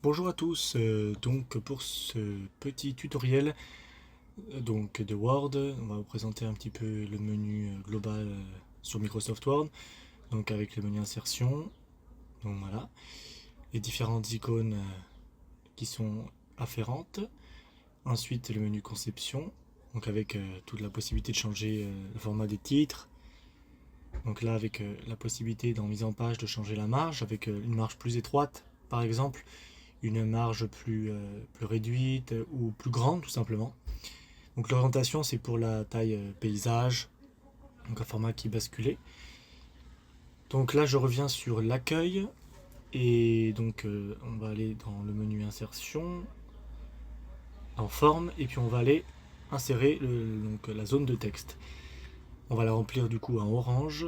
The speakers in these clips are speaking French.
Bonjour à tous, donc pour ce petit tutoriel de Word, on va vous présenter un petit peu le menu global sur Microsoft Word, donc avec le menu insertion, donc voilà, les différentes icônes qui sont afférentes, ensuite le menu conception, donc avec toute la possibilité de changer le format des titres, donc là avec la possibilité dans mise en page de changer la marge, avec une marge plus étroite par exemple, une marge plus réduite ou plus grande tout simplement. Donc l'orientation c'est pour la taille paysage, donc un format qui est basculé. Donc là je reviens sur l'accueil et donc on va aller dans le menu insertion, en forme, et puis on va aller insérer donc, la zone de texte. On va la remplir du coup en orange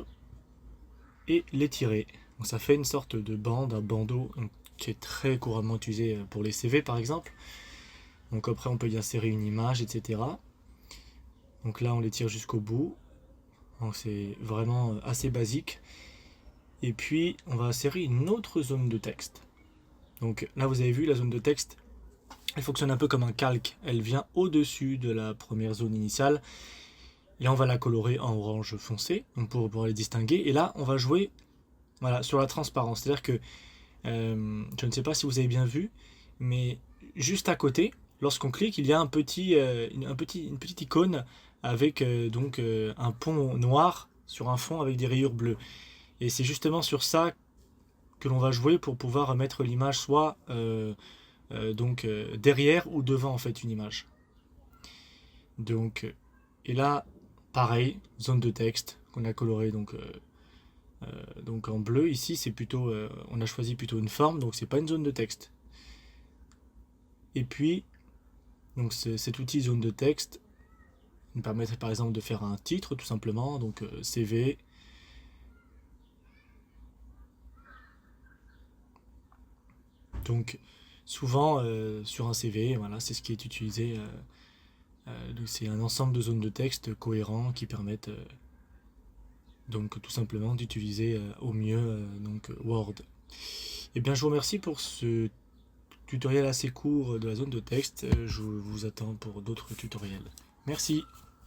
et l'étirer. Donc ça fait une sorte de bande, un bandeau qui est très couramment utilisé pour les CV par exemple. Donc après on peut y insérer une image, etc. Donc là on les tire jusqu'au bout. Donc c'est vraiment assez basique. Et puis on va insérer une autre zone de texte. Donc là vous avez vu la zone de texte, elle fonctionne un peu comme un calque. Elle vient au-dessus de la première zone initiale. Là on va la colorer en orange foncé donc pour les distinguer. Et là on va jouer voilà, sur la transparence. C'est-à-dire que je ne sais pas si vous avez bien vu, mais juste à côté, lorsqu'on clique, il y a une petite icône avec un pont noir sur un fond avec des rayures bleues. Et c'est justement sur ça que l'on va jouer pour pouvoir mettre l'image soit derrière ou devant en fait une image. Donc, et là, pareil, zone de texte qu'on a colorée donc en bleu. Ici, c'est plutôt, on a choisi plutôt une forme, donc c'est pas une zone de texte. Et puis, donc cet outil zone de texte nous permettrait par exemple de faire un titre tout simplement, donc CV. Donc souvent sur un CV, voilà, c'est ce qui est utilisé. Donc c'est un ensemble de zones de texte cohérents qui permettent donc tout simplement d'utiliser au mieux Word. Et bien je vous remercie pour ce tutoriel assez court de la zone de texte. Je vous attends pour d'autres tutoriels. Merci.